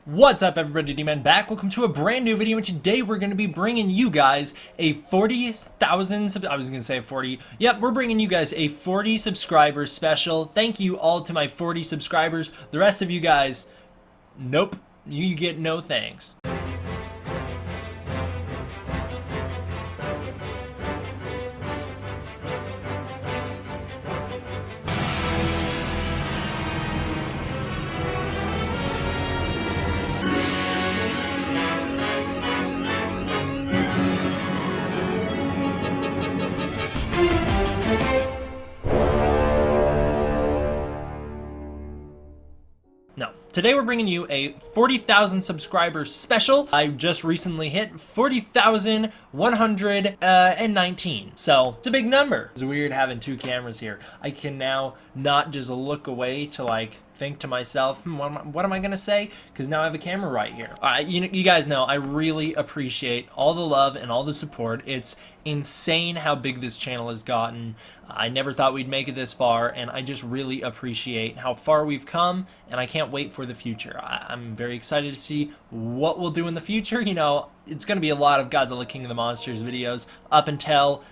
What's up, everybody? D-Man back. Welcome to a brand new video, and today we're going to be bringing you guys a 40,000 I was going to say 40. Yep, we're bringing you guys a 40 subscribers special. Thank you all to my 40 subscribers. The rest of you guys, nope. You get no thanks. No. Today we're bringing you a 40,000 subscribers special. I just recently hit 40,119. So it's a big number. It's weird having two cameras here. I can now not just look away to like think to myself, what am I gonna say? Because now I have a camera right here. You guys know I really appreciate all the love and all the support. It's insane how big this channel has gotten. I never thought we'd make it this far, and I just really appreciate how far we've come, and I can't wait for the future. I'm very excited to see what we'll do in the future. You know, it's going to be a lot of Godzilla King of the Monsters videos up until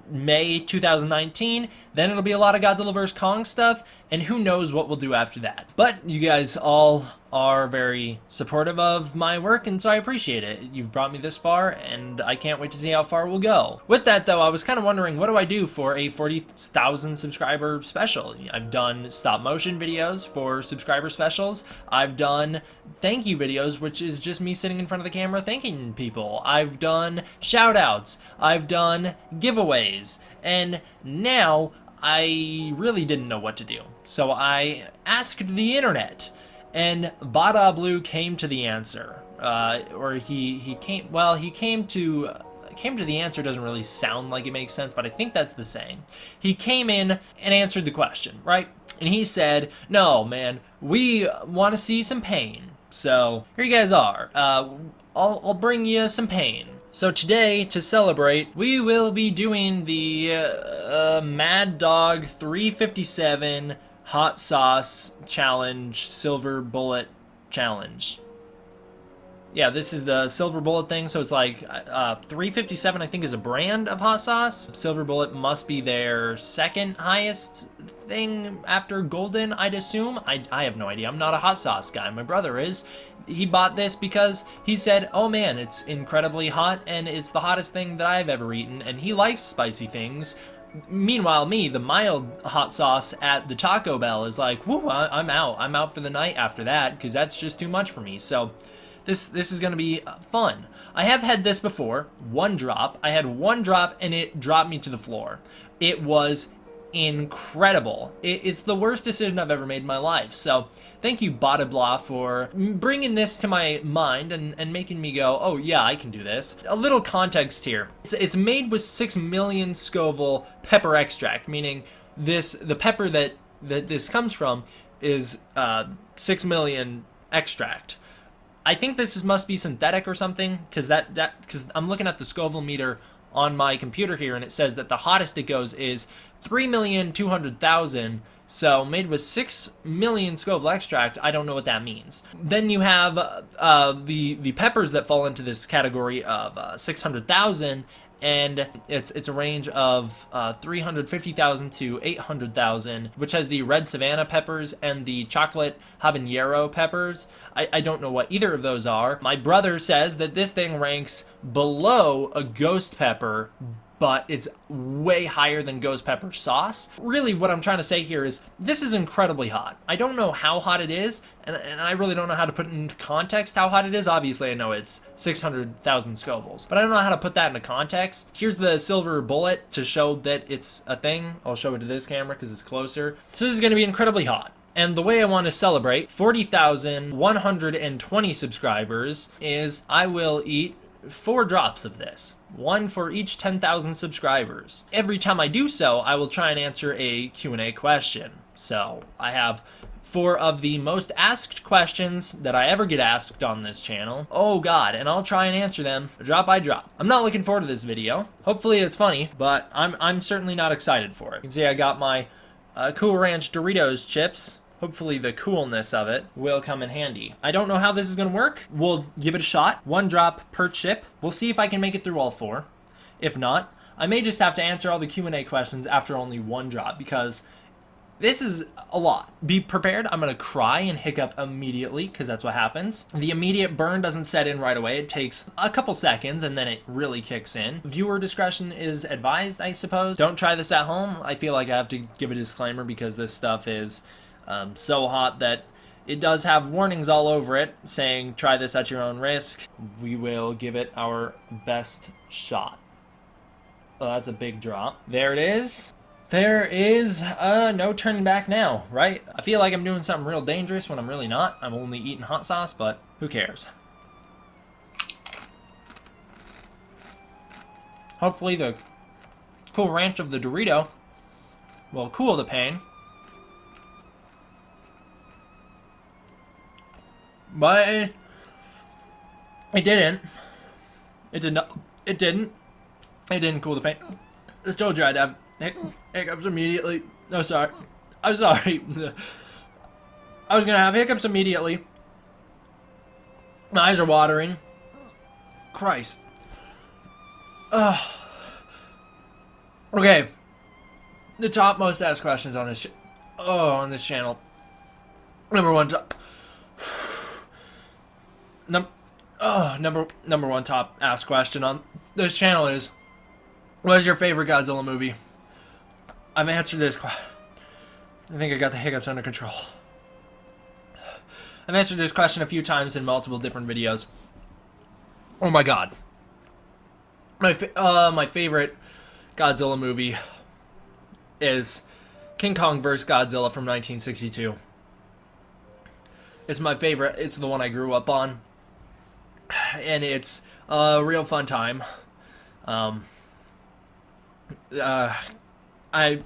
May 2019, then it'll be a lot of Godzilla vs. Kong stuff, and who knows what we'll do after that. But you guys all are very supportive of my work, and so I appreciate it. You've brought me this far, and I can't wait to see how far we'll go. With that though, I was kind of wondering, what do I do for a 40,000 subscriber special? I've done stop motion videos for subscriber specials. I've done thank you videos, which is just me sitting in front of the camera thanking people. I've done shout outs. I've done giveaways. And now I really didn't know what to do. So I asked the internet, and Bada Blue came to the answer. He came to the answer. Doesn't really sound like it makes sense, but I think that's the saying. He came in and answered the question, right? And he said, no, man, we want to see some pain. So here you guys are. I'll bring you some pain. So today, to celebrate, we will be doing the Mad Dog 357 Hot Sauce Challenge, Silver Bullet Challenge. Yeah, this is the Silver Bullet thing, so it's like 357 I think is a brand of hot sauce. Silver Bullet must be their second highest thing after Golden, I'd assume. I have no idea. I'm not a hot sauce guy. My brother is. He bought this because he said, oh man, it's incredibly hot and it's the hottest thing that I've ever eaten, and he likes spicy things. Meanwhile, me, the mild hot sauce at the Taco Bell, is like, whoo, I'm out. I'm out for the night after that, because that's just too much for me. So this is going to be fun. I have had this before, one drop. I had one drop and it dropped me to the floor. It was incredible. It's the worst decision I've ever made in my life. So thank you, Bada Blah, for bringing this to my mind and making me go, oh yeah, I can do this. A little context here. It's made with 6 million Scoville pepper extract, meaning the pepper that this comes from is 6 million extract. I think this must be synthetic or something, because I'm looking at the Scoville meter on my computer here, and it says that the hottest it goes is 3,200,000. So made with 6 million Scoville extract, I don't know what that means. Then you have the peppers that fall into this category of 600,000, and it's a range of 350,000 to 800,000, which has the red Savannah peppers and the chocolate habanero peppers. I don't know what either of those are. My brother says that this thing ranks below a ghost pepper, but it's way higher than ghost pepper sauce. Really, what I'm trying to say here is this is incredibly hot. I don't know how hot it is, and I really don't know how to put into context how hot it is. Obviously, I know it's 600,000 Scovilles, but I don't know how to put that into context. Here's the Silver Bullet to show that it's a thing. I'll show it to this camera because it's closer. So this is going to be incredibly hot. And the way I want to celebrate 40,120 subscribers is I will eat 4 drops of this, one for each 10,000 subscribers. Every time I do so, I will try and answer a Q&A question. So I have 4 of the most asked questions that I ever get asked on this channel. Oh god, and I'll try and answer them drop by drop. I'm not looking forward to this video. Hopefully it's funny, but I'm certainly not excited for it. You can see I got my Cool Ranch Doritos chips. hopefully the coolness of it will come in handy. I don't know how this is going to work. We'll give it a shot. 1 drop per chip. We'll see if I can make it through all 4. If not, I may just have to answer all the Q&A questions after only 1 drop, because this is a lot. Be prepared. I'm going to cry and hiccup immediately, because that's what happens. The immediate burn doesn't set in right away. It takes a couple seconds, and then it really kicks in. Viewer discretion is advised, I suppose. Don't try this at home. I feel like I have to give a disclaimer, because this stuff is so hot that it does have warnings all over it saying try this at your own risk. We will give it our best shot. Oh, that's a big drop. There it is. There is no turning back now, right? I feel like I'm doing something real dangerous when I'm really not. I'm only eating hot sauce, but who cares? Hopefully the cool ranch of the Dorito will cool the pain. But it didn't. It did not. It didn't. It didn't cool the pain. I told you I'd have hiccups immediately. No, sorry. I'm sorry. I was gonna have hiccups immediately. My eyes are watering. Christ. Okay. The top most asked questions on this on this channel. Number one top asked question on this channel is, what is your favorite Godzilla movie? I've answered this. I think I got the hiccups under control. I've answered this question a few times in multiple different videos. Oh my god. My favorite Godzilla movie is King Kong vs. Godzilla from 1962. It's my favorite. It's the one I grew up on. And it's a real fun time. I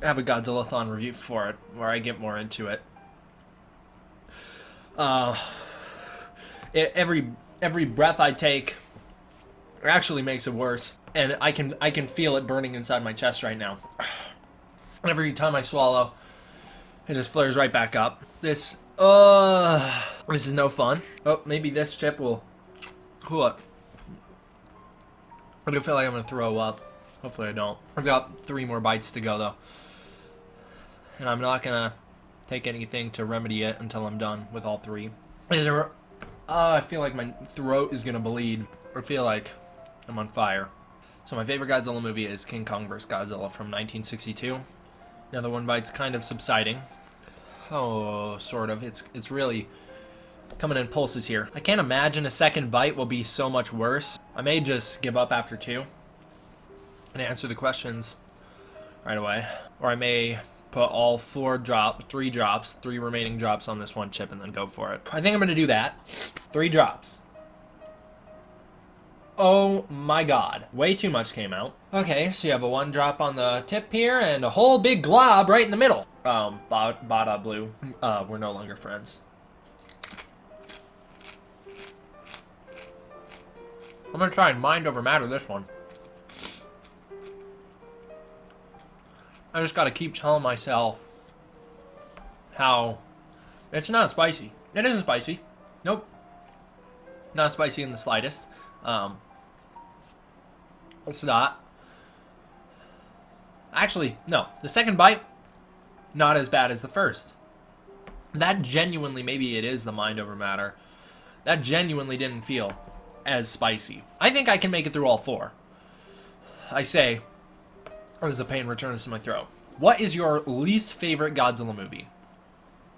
have a Godzilla-thon review for it, where I get more into it. Every breath I take actually makes it worse, and I can feel it burning inside my chest right now. Every time I swallow, it just flares right back up. This is no fun. Oh, maybe this chip will cool it. I do feel like I'm gonna throw up. Hopefully I don't. I've got 3 more bites to go though. And I'm not gonna take anything to remedy it until I'm done with all 3. I feel like my throat is gonna bleed. I feel like I'm on fire. So my favorite Godzilla movie is King Kong vs. Godzilla from 1962. Now the 1 bite's kind of subsiding. Oh, sort of. It's really coming in pulses here. I can't imagine a second bite will be so much worse. I may just give up after 2 and answer the questions right away. Or I may put all 3 remaining drops on this 1 chip and then go for it. I think I'm gonna do that. 3 drops. Oh my god. Way too much came out. Okay, so you have a 1 drop on the tip here and a whole big glob right in the middle. Bada Blue. We're no longer friends. I'm gonna try and mind over matter this one. I just gotta keep telling myself how it's not spicy. It isn't spicy. Nope. Not spicy in the slightest. It's not. Actually, no. The second bite, not as bad as the first. That genuinely, maybe it is the mind over matter. That genuinely didn't feel as spicy. I think I can make it through all 4. I say, as the pain returns to my throat. What is your least favorite Godzilla movie?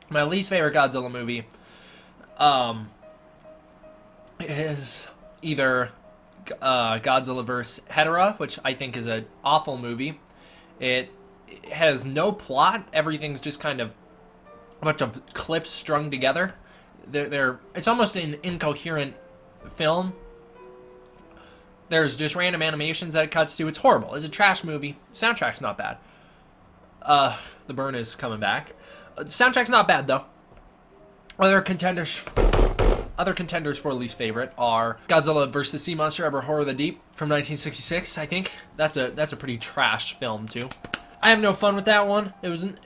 My least favorite Godzilla movie is either Godzilla vs. Hedorah, which I think is an awful movie. It has no plot. Everything's just kind of a bunch of clips strung together. It's almost an incoherent film. There's just random animations that it cuts to. It's horrible. It's a trash movie. Soundtrack's not bad. The burn is coming back. Soundtrack's not bad though. Other contenders for least favorite are Godzilla vs. Sea Monster: Ever Horror of the Deep from 1966. I think that's a pretty trash film too. I have no fun with that one. It wasn't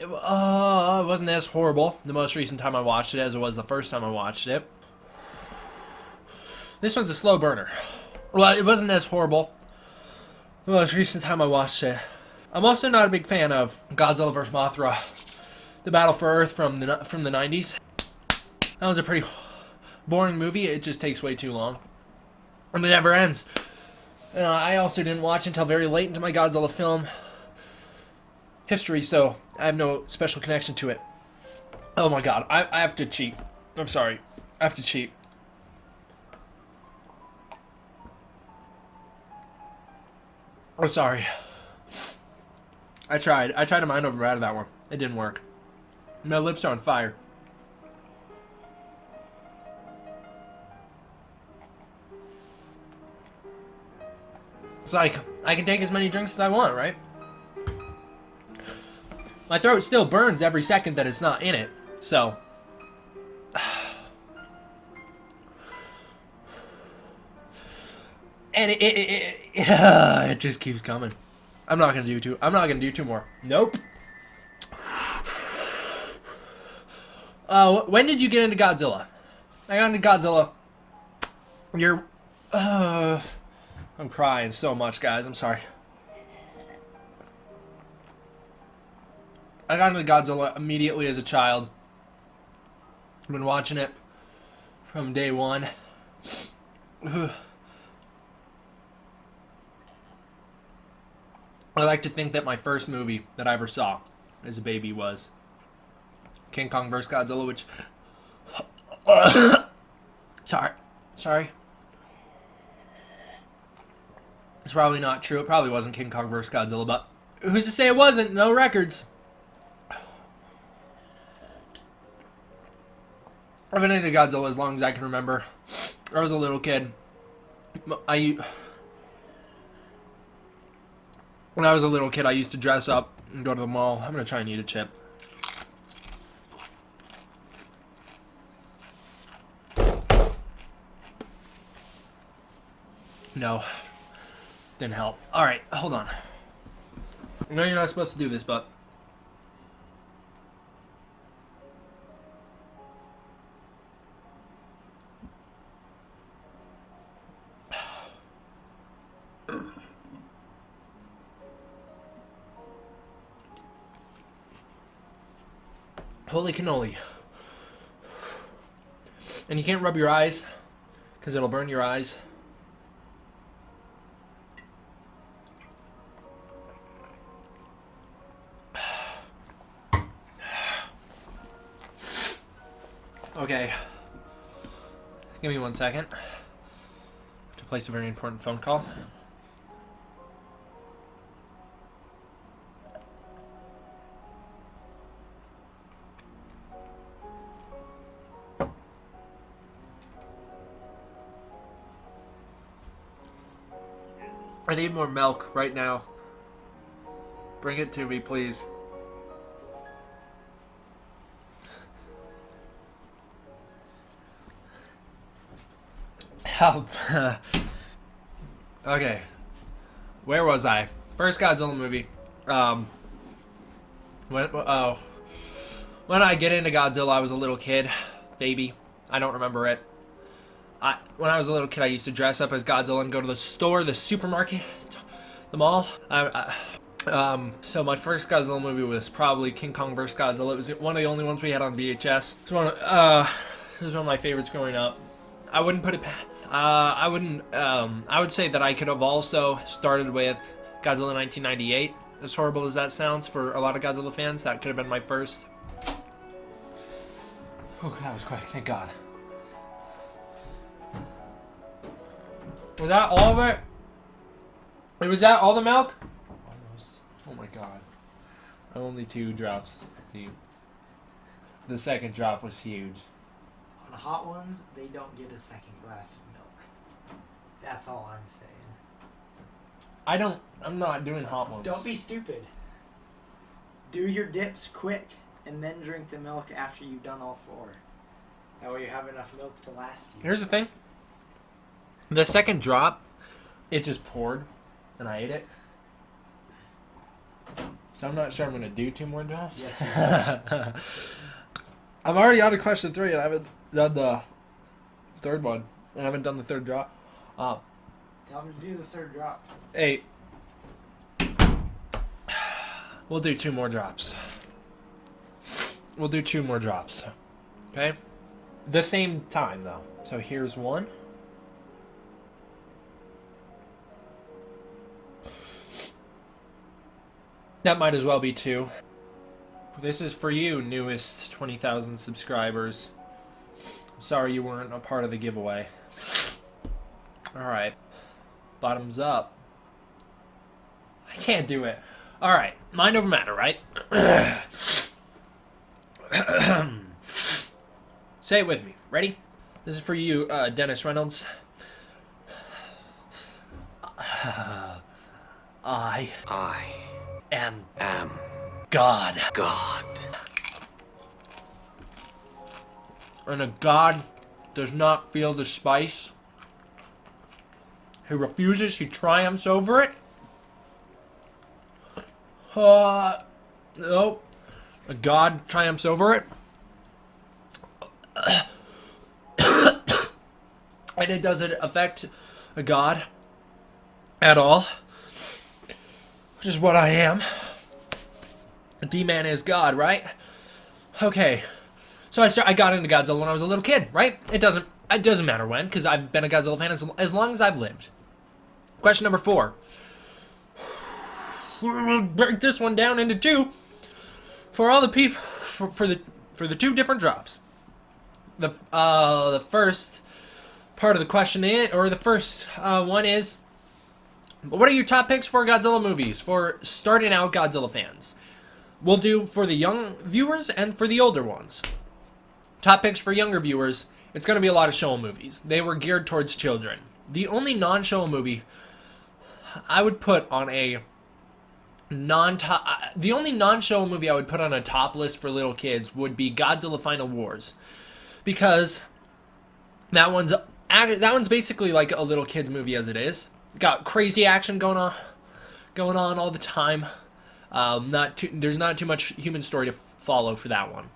as horrible the most recent time I watched it as it was the first time I watched it. This one's a slow burner. Well, it wasn't as horrible the most recent time I watched it. I'm also not a big fan of Godzilla vs. Mothra, the Battle for Earth from the 90s. That was a pretty boring movie. It just takes way too long. And it never ends. I also didn't watch until very late into my Godzilla film history, so I have no special connection to it. Oh my god, I have to cheat. I'm sorry. I have to cheat. I'm sorry. I tried to mind over out of that one. It didn't work. My lips are on fire. It's like, I can take as many drinks as I want, right? My throat still burns every second that it's not in it, so... And it just keeps coming. I'm not gonna do two more. Nope. When did you get into Godzilla? I got into Godzilla. I'm crying so much, guys. I'm sorry. I got into Godzilla immediately as a child. I've been watching it from day one. I like to think that my first movie that I ever saw as a baby was King Kong vs. Godzilla, which... Sorry. It's probably not true. It probably wasn't King Kong vs. Godzilla, but who's to say it wasn't? No records. I've been into Godzilla as long as I can remember. I was a little kid. When I was a little kid, I used to dress up and go to the mall. I'm going to try and eat a chip. No. Didn't help. Alright, hold on. I know you're not supposed to do this, but... Holy cannoli. And you can't rub your eyes, because it'll burn your eyes. Okay. Give me 1 second. I have to place a very important phone call. I need more milk right now. Bring it to me, please. Help. Okay. Where was I? First Godzilla movie. When I get into Godzilla, I was a little kid. Baby. I don't remember it. When I was a little kid, I used to dress up as Godzilla and go to the store, the supermarket, the mall. So my first Godzilla movie was probably King Kong vs. Godzilla. It was one of the only ones we had on VHS. It was one of my favorites growing up. I wouldn't put it past. I would say that I could have also started with Godzilla 1998. As horrible as that sounds for a lot of Godzilla fans, that could have been my first. Oh, that was quick. Thank God. Was that all of it? Was that all the milk? Almost. Oh my God. Only 2 drops deep. The second drop was huge. On the hot ones, they don't get a second glass of milk. That's all I'm saying. I'm not doing hot ones. Don't be stupid. Do your dips quick and then drink the milk after you've done all 4. That way you have enough milk to last you. Here's the thing. The second drop, it just poured, and I ate it. So I'm not sure I'm going to do 2 more drops. Yes, you I'm already on to question 3, and I haven't done the 3rd one. And I haven't done the 3rd drop. Tell him to do the 3rd drop. 8. We'll do 2 more drops. We'll do 2 more drops. Okay? The same time, though. So here's 1. That might as well be 2. This is for you, newest 20,000 subscribers. I'm sorry you weren't a part of the giveaway. Alright. Bottoms up. I can't do it. Alright. Mind over matter, right? Say it with me. Ready? This is for you, Dennis Reynolds. I am God. And a God does not feel the spice. He refuses, he triumphs over it. Nope. A God triumphs over it. And it doesn't affect a God at all. Which is what I am. A D-man is God, right? Okay. So I got into Godzilla when I was a little kid, right? It doesn't matter when, because I've been a Godzilla fan as long as I've lived. Question number 4. We'll break this one down into 2 for all the people for the 2 different drops. The first part of the question is, or the first one is, what are your top picks for Godzilla movies for starting out Godzilla fans? We'll do for the young viewers and for the older ones. Top picks for younger viewers, it's going to be a lot of Showa movies. They were geared towards children. The only non-Showa movie I would put on a the only non-Showa movie I would put on a top list for little kids would be Godzilla Final Wars. Because that one's basically like a little kid's movie as it is. Got crazy action going on all the time. There's not too much human story to follow for that one.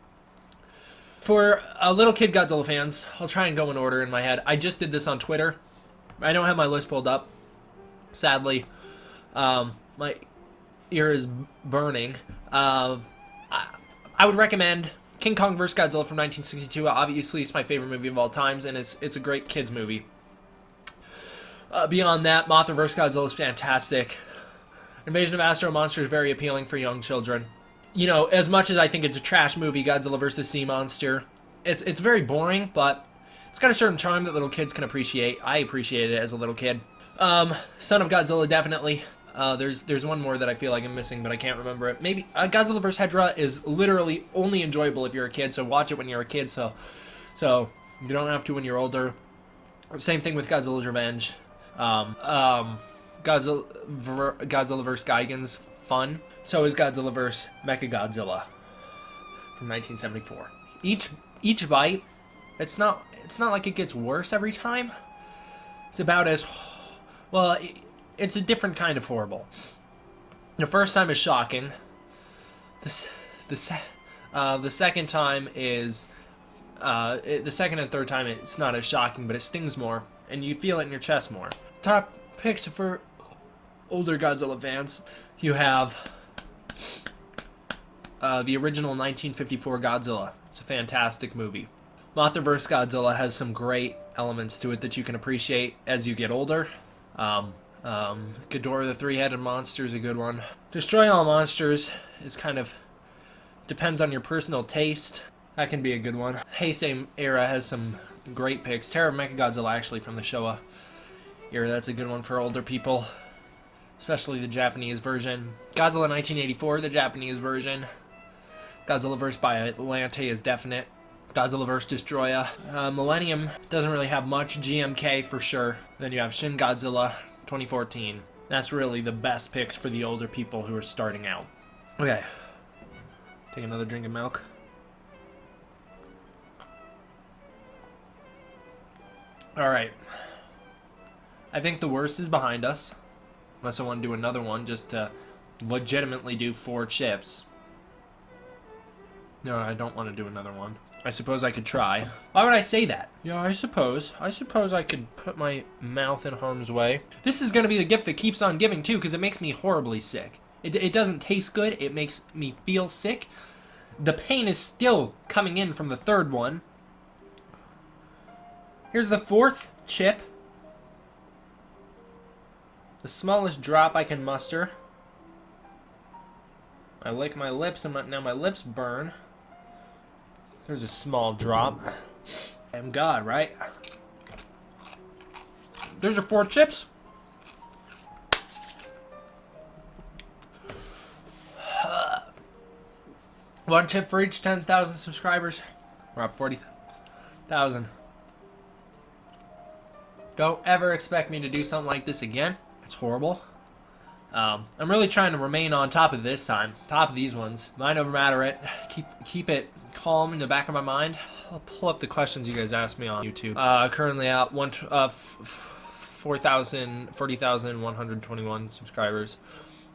For little kid Godzilla fans, I'll try and go in order in my head. I just did this on Twitter. I don't have my list pulled up, sadly. My ear is burning. I would recommend King Kong vs. Godzilla from 1962. Obviously, it's my favorite movie of all times, and it's a great kids movie. Beyond that, Mothra vs. Godzilla is fantastic. Invasion of Astro Monster is very appealing for young children. You know, as much as I think it's a trash movie, Godzilla vs. Sea Monster, it's very boring, but it's got a certain charm that little kids can appreciate. I appreciated it as a little kid. Son of Godzilla, definitely. There's one more that I feel like I'm missing, but I can't remember it. Maybe Godzilla vs. Hedorah is literally only enjoyable if you're a kid, so watch it when you're a kid, so you don't have to when you're older. Same thing with Godzilla's Revenge. Godzilla vs. Gigan's fun. So is Godzilla vs. Mechagodzilla from 1974. Each bite, it's not like it gets worse every time. It's about as well. It's a different kind of horrible. The first time is shocking. The second time is the second and third time it's not as shocking, but it stings more, and you feel it in your chest more. Top picks for older Godzilla fans. You have the original 1954 Godzilla. It's a fantastic movie. Mothra vs. Godzilla has some great elements to it that you can appreciate as you get older. Ghidorah the Three-Headed Monster is a good one. Destroy All Monsters is kind of depends on your personal taste. That can be a good one. Heisei era has some great picks. Terror of Mechagodzilla, actually, from the Showa era. That's a good one for older people, especially the Japanese version. Godzilla 1984, the Japanese version. Godzilla vs. Biollante is definite. Godzilla vs. Destroya. Millennium doesn't really have much. GMK for sure. Then you have Shin Godzilla 2014. That's really the best picks for the older people who are starting out. Okay. Take another drink of milk. Alright. I think the worst is behind us. Unless I want to do another one just to legitimately do 4 chips. No, I don't want to do another one. I suppose I could try. Why would I say that? Yeah, I suppose I could put my mouth in harm's way. This is going to be the gift that keeps on giving, too, because it makes me horribly sick. It doesn't taste good. It makes me feel sick. The pain is still coming in from the 3rd one. Here's the 4th chip. The smallest drop I can muster. I lick my lips, and now my lips burn. There's a small drop. I'm God, right? There's your 4 chips. One chip for each 10,000 subscribers. We're up 40,000. Don't ever expect me to do something like this again. It's horrible. I'm really trying to remain on top of this time. Top of these ones. Mind over matter it. Keep it calm in the back of my mind. I'll pull up the questions you guys asked me on YouTube. Currently at 40,121 subscribers.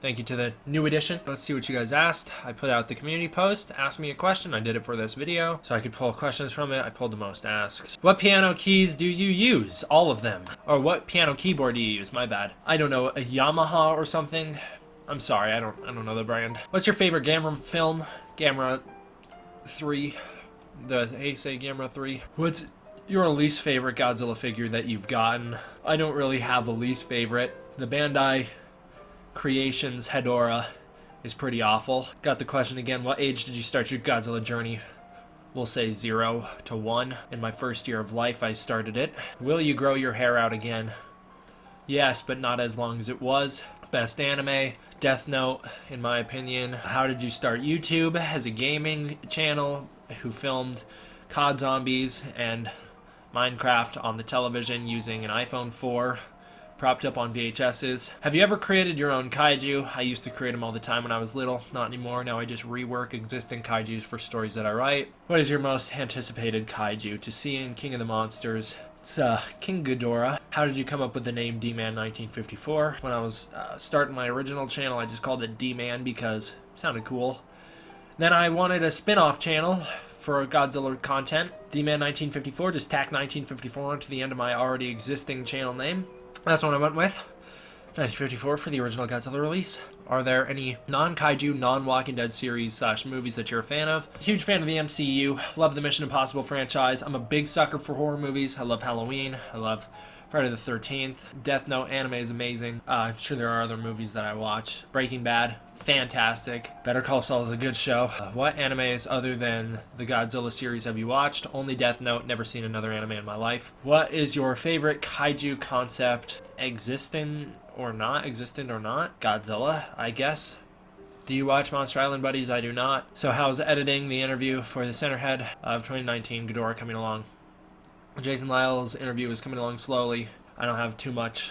Thank you to the new edition. Let's see what you guys asked. I put out the community post. Ask me a question. I did it for this video, so I could pull questions from it. I pulled the most asked. What piano keys do you use? All of them. Or what piano keyboard do you use? My bad. I don't know, a Yamaha or something. I'm sorry, I don't know the brand. What's your favorite Gamera film? Gamera 3. The Heisei Gamera 3. What's your least favorite Godzilla figure that you've gotten? I don't really have a least favorite. The Bandai Creations Hedorah is pretty awful. Got the question again, what age did you start your Godzilla journey? We'll say 0 to 1. In my first year of life, I started it. Will you grow your hair out again? Yes, but not as long as it was. Best anime, Death Note, in my opinion. How did you start YouTube? As a gaming channel who filmed COD Zombies and Minecraft on the television using an iPhone 4. Propped up on VHSs. Have you ever created your own kaiju? I used to create them all the time when I was little. Not anymore. Now I just rework existing kaijus for stories that I write. What is your most anticipated kaiju to see in King of the Monsters? It's King Ghidorah. How did you come up with the name D-Man 1954? When I was starting my original channel, I just called it D-Man because it sounded cool. Then I wanted a spin-off channel for Godzilla content. D-Man 1954, just tack 1954 onto the end of my already existing channel name. That's what I went with. 1954 for the original Godzilla release. Are there any non-kaiju, non-Walking Dead series / movies that you're a fan of? Huge fan of the MCU. Love the Mission Impossible franchise. I'm a big sucker for horror movies. I love Halloween. I love Friday the 13th. Death Note anime is amazing. I'm sure there are other movies that I watch. Breaking Bad, fantastic. Better Call Saul is a good show. What animes other than the Godzilla series have you watched? Only Death Note. Never seen another anime in my life. What is your favorite kaiju concept? Existent or not? Godzilla, I guess. Do you watch Monster Island Buddies? I do not. So how's editing the interview for the Centerhead of 2019 Ghidorah coming along? Jason Lyle's interview is coming along slowly. I don't have too much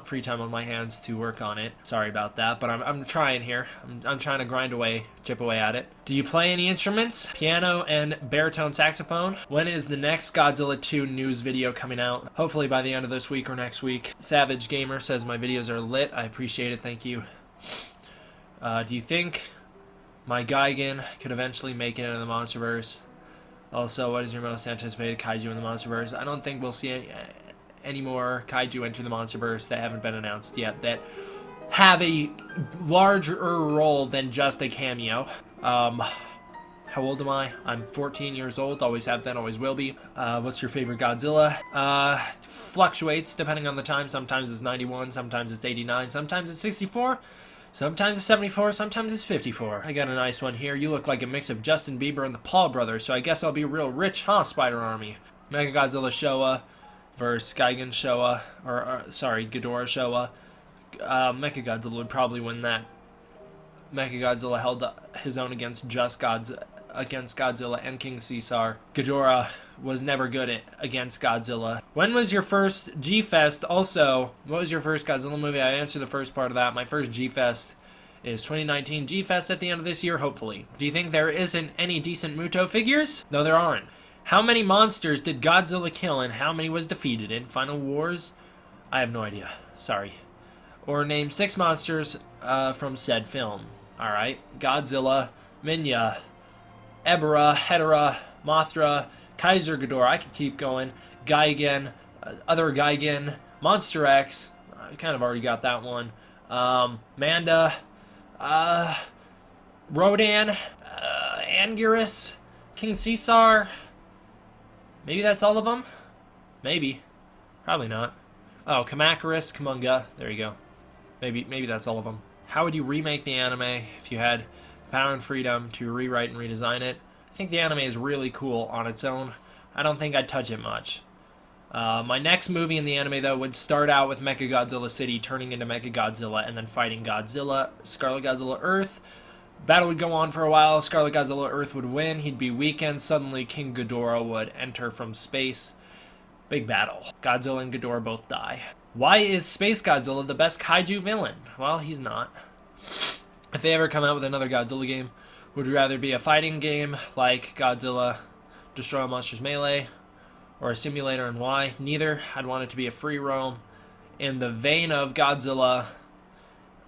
free time on my hands to work on it. Sorry about that, but I'm trying here. I'm trying to grind away, chip away at it. Do you play any instruments? Piano and baritone saxophone. When is the next Godzilla 2 news video coming out? Hopefully by the end of this week or next week. Savage Gamer says my videos are lit. I appreciate it. Thank you. Do you think my Gigan could eventually make it into the MonsterVerse? Also, what is your most anticipated kaiju in the MonsterVerse? I don't think we'll see any more kaiju enter the MonsterVerse that haven't been announced yet that have a larger role than just a cameo. How old am I? I'm 14 years old. Always have been, always will be. What's your favorite Godzilla? Fluctuates depending on the time. Sometimes it's 91, sometimes it's 89, sometimes it's 64. Sometimes it's 74, sometimes it's 54. I got a nice one here. You look like a mix of Justin Bieber and the Paul brothers, so I guess I'll be real rich, huh, Spider Army? Mechagodzilla Showa versus Gigan Showa, sorry, Ghidorah Showa. Mechagodzilla would probably win that. Mechagodzilla held his own against Godzilla and King Caesar. Ghidorah was never good against Godzilla. When was your first G-Fest? Also, what was your first Godzilla movie? I answered the first part of that. My first G-Fest is 2019 G-Fest at the end of this year, hopefully. Do you think there isn't any decent Muto figures? No, there aren't. How many monsters did Godzilla kill and how many was defeated in Final Wars? I have no idea. Sorry. Or name 6 monsters from said film. Alright. Godzilla, Minya, Ebera, Hedorah, Mothra, Kaiser Ghidorah. I could keep going. Gigan, other Gigan, Monster X. I kind of already got that one. Manda, Rodan, Anguirus, King Caesar. Maybe that's all of them? Maybe. Probably not. Oh, Kamacuras, Kamunga. There you go. Maybe that's all of them. How would you remake the anime if you had the power and freedom to rewrite and redesign it? I think the anime is really cool on its own. I don't think I'd touch it much. My next movie in the anime, though, would start out with Mechagodzilla City turning into Mechagodzilla and then fighting Godzilla, Scarlet Godzilla Earth. Battle would go on for a while. Scarlet Godzilla Earth would win. He'd be weakened. Suddenly, King Ghidorah would enter from space. Big battle. Godzilla and Ghidorah both die. Why is Space Godzilla the best kaiju villain? Well, he's not. If they ever come out with another Godzilla game, would you rather be a fighting game like Godzilla Destroy All Monsters Melee or a simulator, and why? Neither. I'd want it to be a free roam in the vein of Godzilla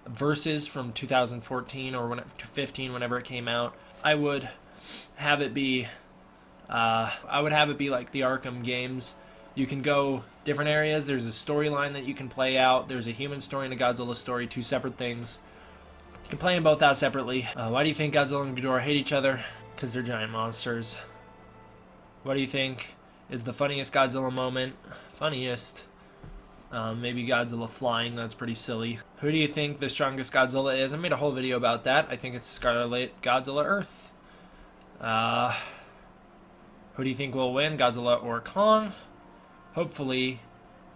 Versus from 2014 or 15, whenever it came out. I would have it be like the Arkham games. You can go different areas. There's a storyline that you can play out. There's a human story and a Godzilla story, 2 separate things. You can play them both out separately. Why do you think Godzilla and Ghidorah hate each other? Because they're giant monsters. What do you think is the funniest Godzilla moment? Funniest? Maybe Godzilla flying. That's pretty silly. Who do you think the strongest Godzilla is? I made a whole video about that. I think it's Scarlet Godzilla Earth. Who do you think will win, Godzilla or Kong? Hopefully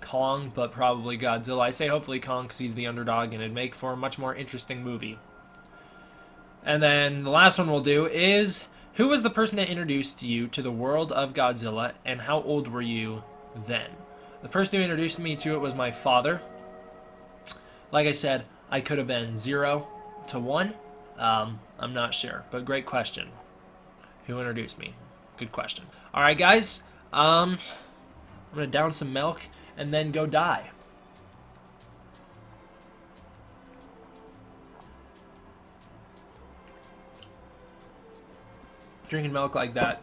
Kong, but probably Godzilla. I say hopefully Kong because he's the underdog and it'd make for a much more interesting movie. And then the last one we'll do is, who was the person that introduced you to the world of Godzilla and how old were you then? The person who introduced me to it was my father. Like I said, I could have been 0 to 1. I'm not sure, but great question. Who introduced me? Good question. All right, guys. I'm going to down some milk and then go die. Drinking milk like that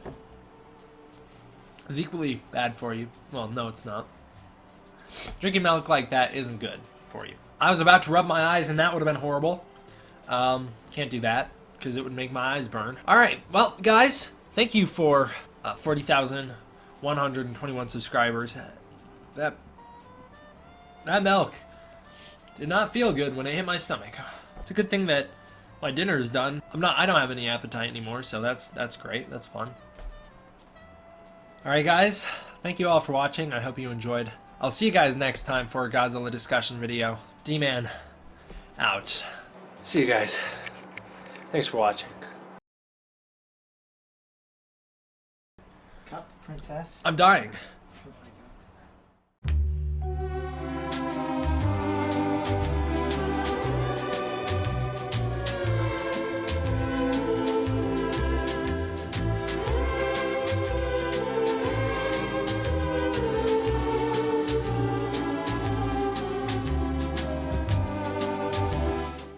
is equally bad for you. Well, no, it's not. Drinking milk like that isn't good for you. I was about to rub my eyes and that would have been horrible. Can't do that because it would make my eyes burn. All right, well, guys, thank you for 40,121 subscribers. That milk did not feel good when it hit my stomach. It's a good thing that my dinner is done. I don't have any appetite anymore, so that's great. That's fun. All right, guys, thank you all for watching. I hope you enjoyed. I'll see you guys next time for a Godzilla discussion video. D-Man, out. See you guys. Thanks for watching. Cup, princess. I'm dying.